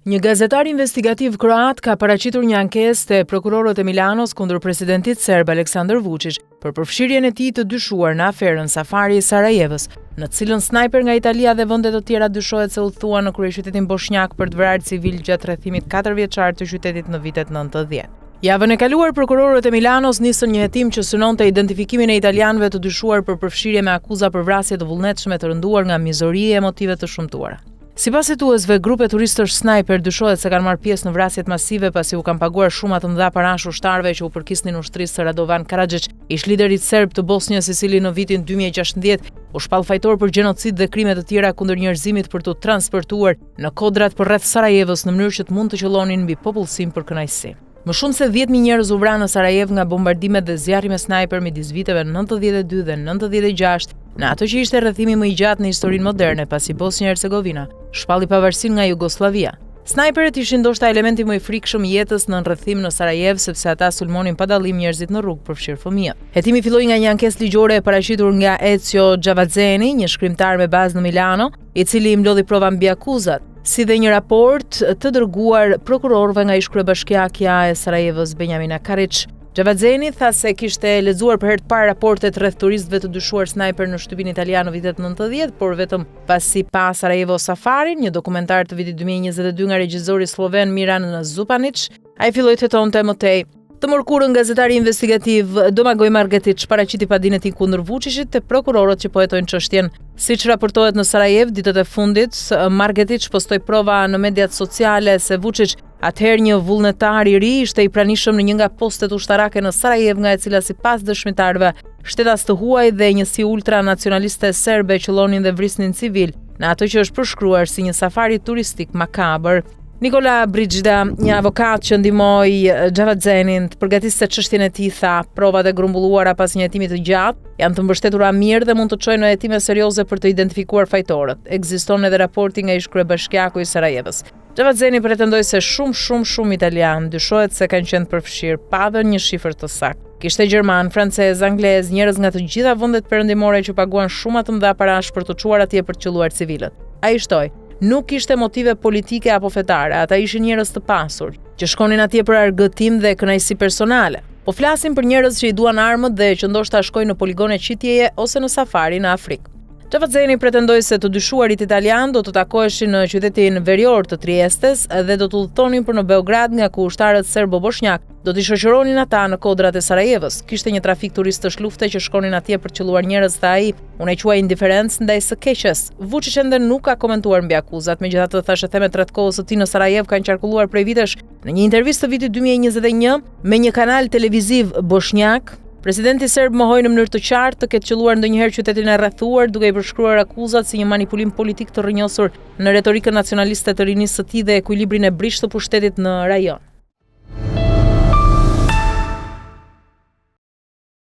Një gazetar investigativ kroat ka paraqitur një ankesë te prokurorët e Milanos kundër presidentit serb Aleksandar Vučić për përfshirjen e tij të dyshuar në aferën Safari i Sarajevës, në cilën snajper nga Italia dhe vende të tjera dyshohet se u thua në kryeqytetin bosnjak për të vrarë civil gjatë rrethimit 4 vjeçar të qytetit në vitet 90. Javën e kaluar prokurorët e Milanos nisën një hetim që synonte identifikimin e italianëve të dyshuar për përfshirje me akuza për vrasje të vullnetshme të rënduar nga mizori e motive të shumtuara. Sipas hetuesve, grupe turistësh snajper dyshohet se kanë marrë pjesë në vrasjet masive pasi u kanë paguar shuma të mëdha parash ushtarëve që u përkisnin ushtrisë së Radovan Karadzic, ish liderit serb të Bosnjës, i cili në vitin 2016 u shpall fajtor për gjenocid dhe krime të tjera kundër njerëzimit për të transportuar në kodrat përreth Sarajevës në mënyrë që të mund të qellonin mbi popullsinë për kënaqësi. Më shumë se 10.000 njerëz u vranë në Sarajev nga bombardimet dhe zjarri me snajper midis viteve 92 dhe 96, në ato që ishte rrethimi më i gjatë në historinë moderne pasi Bosnja-Hercegovina shpalli pavarësinë nga Jugosllavia. Snajperët ishin ndoshta elementi më i frikshëm i jetës në rrethim në Sarajev, sepse ata sulmonin pa dallim njerëzit në rrugë, përfshirë fëmijët. Hetimi filloi nga një ankesë ligjore e paraqitur nga Ezio Gjavazzeni, një shkrimtar me bazë në Milano, i cili i mblodhi prova mbi akuzat, si dhe një raport të dërguar prokurorëve nga ish kryebashkiakja e Sarajevës Benjamina Karic. Gjavazzeni tha se kishte lexuar për herë të parë raportet rreth turistëve të dyshuar snajper në shtëpinë italiane në vitet 90, por vetëm pasi pa Sarajevo Safarin, një dokumentar të vitit 2022 nga regjizori sloven Miran Zupanic, ai filloi të hetonte më tej. Të mërkurën, gazetari investigativ Domagoj Margetić paraqiti padinë e tij kundër Vučićit te prokurorët që po hetojnë çështjen. Siç raportohet në Sarajev ditët e fundit, Margetić postoi prova në mediat sociale se Vučić, atëherë një vullnetar i ri, ishte i pranishëm në një nga postet ushtarake në Sarajev, nga e cila sipas dëshmitarëve shtetas të huaj dhe njësi ultranacionaliste serbe qellonin dhe vrisnin civil në ato që është përshkruar si një safari turistik makabër. Nikola Brigida, një avokat që ndihmoi Gjavazzenin të përgatiste çështjen e tij, tha, provat e grumbulluara pas një hetimi të gjatë janë të mbështetura mirë dhe mund të çojnë në hetime serioze për të identifikuar fajtorët. Ekziston edhe raporti nga ish kryebashkiaku i Sarajevës. Gjavazzeni pretendoi se shumë italianë dyshohet se kanë qenë përfshirë, pa dhënë një shifër të saktë. Kishte gjerman, francez, anglez, njerëz nga të gjitha vendet perëndimore që paguan shuma të mëdha parash për të çuar atje për të qelluar civilët. Ai shtoi, nuk kishte motive politike apo fetare, ata ishin njerëz të pasur, që shkonin atje për argëtim dhe kënaqësi personale. Po flasim për njerëz që i duan armët dhe që ndoshta shkojnë në poligone qitjeje ose në safari në Afrikë. Gjavazzeni pretendoi se të dyshuarit italian do të takoheshin në qytetin verior të Triestes dhe do të udhëtonin për në Beograd, nga ku ushtarët serbo-bosnjak do t'i shoqëronin ata në kodrat e Sarajevës. Kishte një trafik turistësh lufte që shkonin atje për të qelluar njerëz, tha ai. Unë e quaj indiferencë ndaj së keqes. Vučić ende nuk ka komentuar mbi akuzat, megjithatë thashë themet rreth kohës së tij në Sarajev kanë qarkulluar prej vitesh. Në një intervistë të vitit 2021 me një kanal televiziv bosnjak, presidenti serb mohoi në mënyrë të qartë të ketë qelluar ndonjëherë qytetin e rrethuar, duke i përshkruar akuzat si një manipulim politik të rrënjosur në retorikën nacionaliste të rinisë së tij dhe ekuilibrin e brishtë të pushtetit në rajon.